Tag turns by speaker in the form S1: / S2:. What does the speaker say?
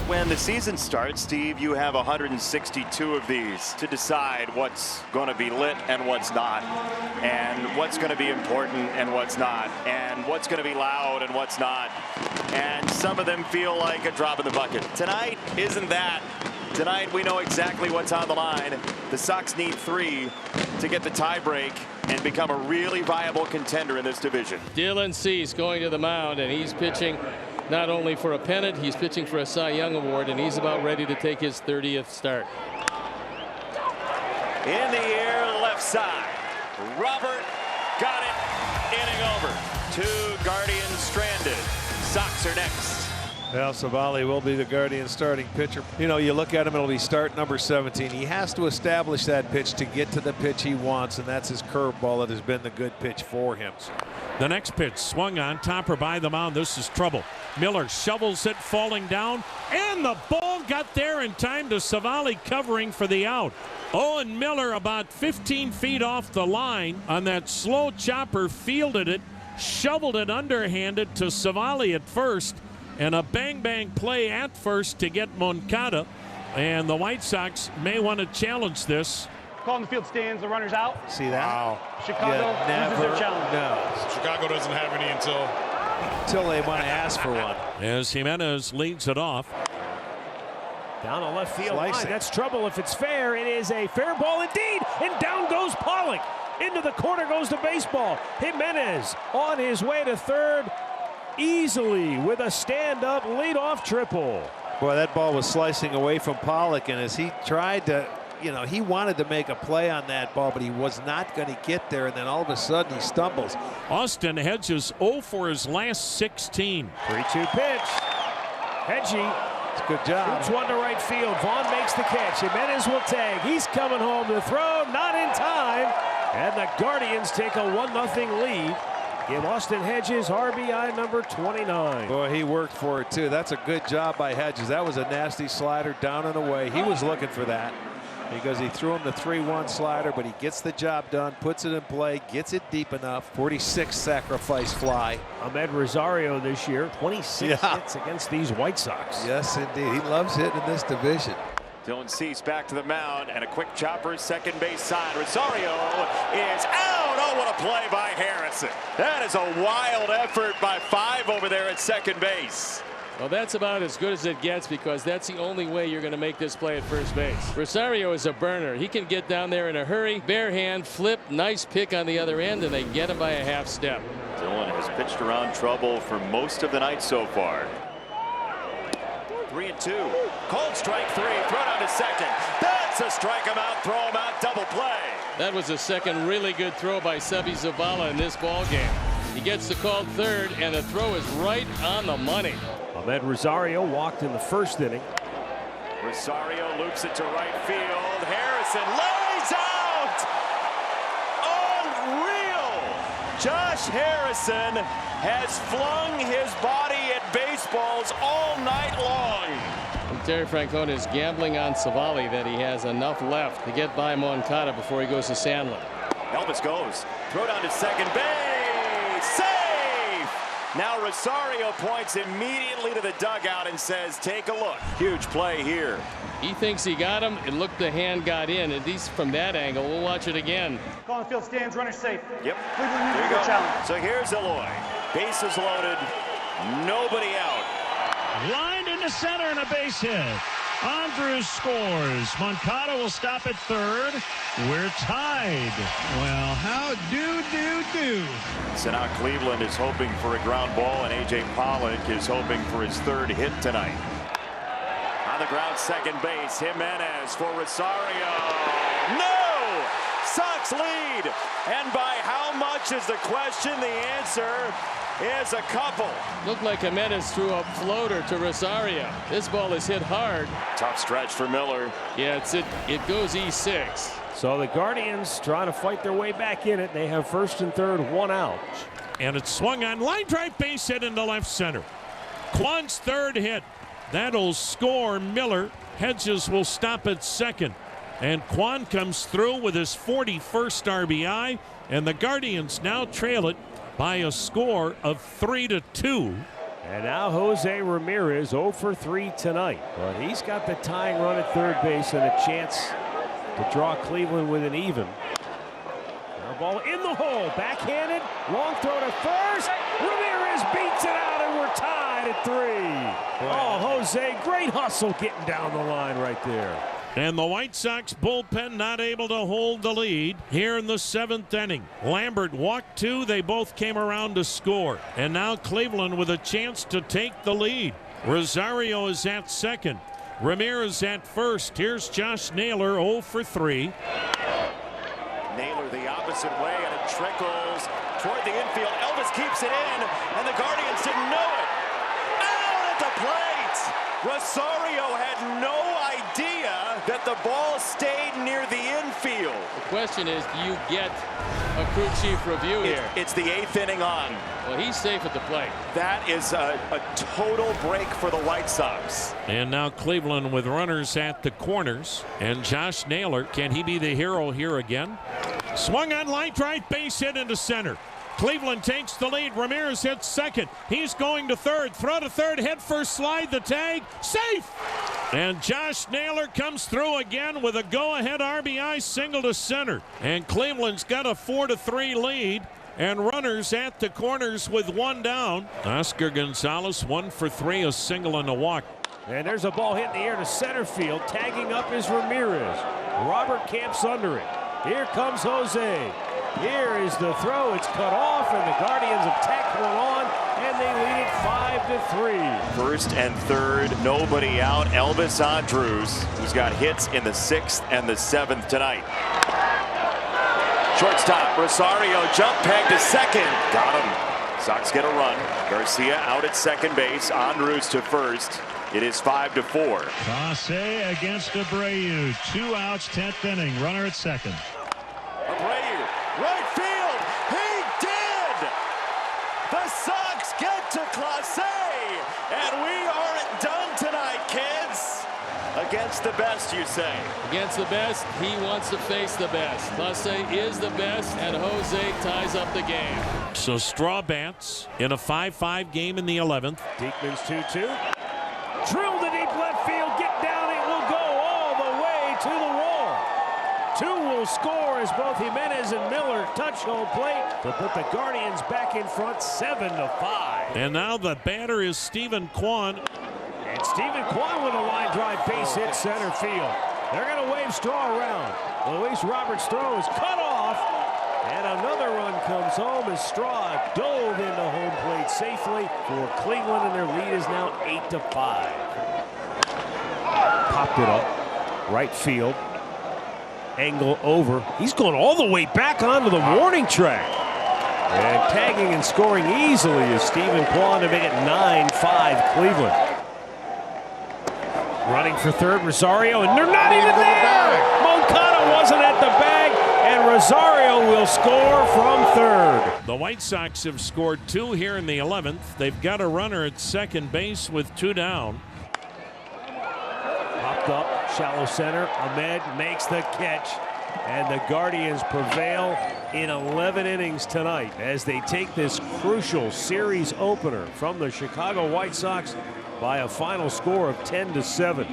S1: When the season starts, Steve, you have 162 of these to decide what's going to be lit and what's not, and what's going to be important and what's not, and what's going to be loud and what's not. And some of them feel like a drop in the bucket. Tonight isn't that. Tonight we know exactly what's on the line. The Sox need 3 to get the tiebreak and become a really viable contender in this division.
S2: Dylan Cease going to the mound, and he's pitching not only for a pennant, he's pitching for a Cy Young Award, and he's about ready to take his 30th start.
S1: In the air, left side. Robert got it. Inning over. 2 Guardians stranded. Sox are next.
S3: Well, Savali will be the Guardian starting pitcher. You know, you look at him, it'll be start number 17. He has to establish that pitch to get to the pitch he wants, and that's his curveball that has been the good pitch for him.
S4: The next pitch swung on, Topper by the mound. This is trouble. Miller shovels it, falling down, and the ball got there in time to Savali covering for the out. Owen Miller about 15 feet off the line on that slow chopper, fielded it, shoveled it underhanded to Savali at first, and a bang-bang play at first to get Moncada. And the White Sox may want to challenge this.
S5: Call in the field stands, the runner's out.
S3: See that? Wow.
S5: Chicago loses their challenge.
S3: No.
S6: Chicago doesn't have any until
S3: they want to ask for one.
S4: As Jimenez leads it off.
S7: Down a left field line. That's trouble if it's fair. It is a fair ball indeed. And down goes Pollock. Into the corner goes the baseball. Jimenez on his way to third easily with a stand-up leadoff triple.
S3: Boy, that ball was slicing away from Pollock, and as he tried to, you know, he wanted to make a play on that ball, but he was not going to get there, and then all of a sudden he stumbles.
S4: Austin Hedges 0 for his last 16.
S7: 3-2 pitch. Hedgie.
S3: It's a good job.
S7: Shoots one to right field. Vaughn makes the catch. Jimenez will tag. He's coming home to throw. Not in time. And the Guardians take a 1-0 lead. Give Austin Hedges RBI number 29.
S3: Boy, he worked for it too. That's a good job by Hedges. That was a nasty slider down and away. He was looking for that because he threw him the 3-1 slider, but he gets the job done, puts it in play, gets it deep enough. 46 sacrifice fly.
S7: Ahmed Rosario this year, 26 hits against these White Sox.
S3: Yes, indeed. He loves hitting in this division.
S1: Dylan Cease back to the mound, and a quick chopper, second base side. Rosario is out. Oh, what a play by Harrison. That is a wild effort by 5 over there at second base.
S2: Well, that's about as good as it gets, because that's the only way you're going to make this play at first base. Rosario is a burner. He can get down there in a hurry, bare hand, flip, nice pick on the other end, and they get him by a half step.
S1: Dylan has pitched around trouble for most of the night so far. 3-2. Cold strike 3. Throw down to second. That's a strike him out. Throw him out. Double play.
S2: That was a second really good throw by Sebi Zavala in this ball game. He gets the called third, and the throw is right on the money.
S7: Ahmed Rosario walked in the first inning.
S1: Rosario loops it to right field. Harrison lays out. Unreal. Josh Harrison has flung his body at baseballs all night long.
S2: And Terry Francona is gambling on Savali that he has enough left to get by Moncada before he goes to Sandlin.
S1: Elvis goes. Throw down to second base. Safe. Now Rosario points immediately to the dugout and says, take a look. Huge play here.
S2: He thinks he got him. It looked the hand got in, at least from that angle. We'll watch it again.
S5: Call in the field stands, runner safe.
S1: Yep.
S5: Cleveland
S1: There you go.
S5: challenge.
S1: So here's Eloy. Bases loaded. Nobody out.
S8: Lined into center and a base hit. Andrews scores. Moncada will stop at third. We're tied. Well, how do.
S1: So now Cleveland is hoping for a ground ball, and A.J. Pollock is hoping for his 3rd hit tonight. On the ground, second base, Jimenez for Rosario. No! Sox lead. And by how much is the question? The answer is a couple.
S2: Looked like Jimenez threw a floater to Rosario. This ball is hit hard.
S1: Tough stretch for Miller.
S2: Yeah, it goes E6.
S7: So the Guardians trying to fight their way back in it. They have first and third, 1 out.
S4: And it's swung on, line drive, base hit into left center. Quan's 3rd hit. That'll score Miller. Hedges will stop at second. And Quan comes through with his 41st RBI. And the Guardians now trail it by a score of 3-2
S7: And now Jose Ramirez 0 for 3 tonight. But he's got the tying run at third base and a chance to draw Cleveland with an even. Now ball in the hole, backhanded, long throw to first. Ramirez beats it out and we're tied at 3. Oh, Jose, great hustle getting down the line right there.
S4: And the White Sox bullpen not able to hold the lead here in the 7th inning. Lambert walked 2. They both came around to score. And now Cleveland with a chance to take the lead. Rosario is at second. Ramirez at first. Here's Josh Naylor 0 for 3.
S1: Naylor the opposite way, and it trickles toward the infield. Elvis keeps it in, and the Guardians didn't know it. Out at the plate! Rosario had no idea that the ball stayed near the infield.
S2: The question is, do you get a crew chief review here?
S1: It's the 8th inning on.
S2: Well, he's safe at the plate.
S1: That is a total break for the White Sox.
S4: And now Cleveland with runners at the corners. And Josh Naylor, can he be the hero here again? Swung on line drive, base hit into center. Cleveland takes the lead. Ramirez hits second. He's going to third. Throw to third. Head first. Slide the tag. Safe. And Josh Naylor comes through again with a go-ahead RBI single to center. And Cleveland's got a 4-3 lead. And runners at the corners with 1 down. Oscar Gonzalez 1 for 3, a single and a walk.
S7: And there's a ball hit in the air to center field. Tagging up is Ramirez. Robert camps under it. Here comes Jose. Here is the throw. It's cut off, and the Guardians have tacked one on, and they lead it 5-3.
S1: First and third, nobody out. Elvis Andrus, who's got hits in the 6th and the 7th tonight. Shortstop Rosario, jump peg to second. Got him. Sox get a run. Garcia out at second base. Andrus to first. It is 5-4.
S8: Clase against Abreu. 2 outs, 10th inning. Runner at second.
S1: Abreu, right field. He did. The Sox get to Clase, and we aren't done tonight, kids. Against the best, you say?
S2: Against the best, he wants to face the best. Clase is the best, and Jose ties up the game.
S4: So straw bats in a 5-5 game in the 11th.
S7: Diekman's 2-2. Drilled to deep left field. Get down. It will go all the way to the wall. 2 will score as both Jimenez and Miller touch home plate to put the Guardians back in front 7-5.
S4: And now the batter is Stephen Kwan.
S7: And Stephen Kwan with a line drive base hit center field. They're going to wave Straw around. Luis Roberts' throw is cut off. And another run comes home as Straw dove into home plate safely for Cleveland, and their lead is now 8-5. Popped it up. Right field. Angle over. He's going all the way back onto the warning track. And tagging and scoring easily is Stephen Kwan to make it 9-5 Cleveland. Running for third, Rosario, and they're not even there! Moncada wasn't at the bag, and Rosario will score from third.
S4: The White Sox have scored 2 here in the 11th. They've got a runner at second base with 2 down.
S7: Popped up, shallow center. Ahmed makes the catch, and the Guardians prevail in 11 innings tonight as they take this crucial series opener from the Chicago White Sox by a final score of 10-7.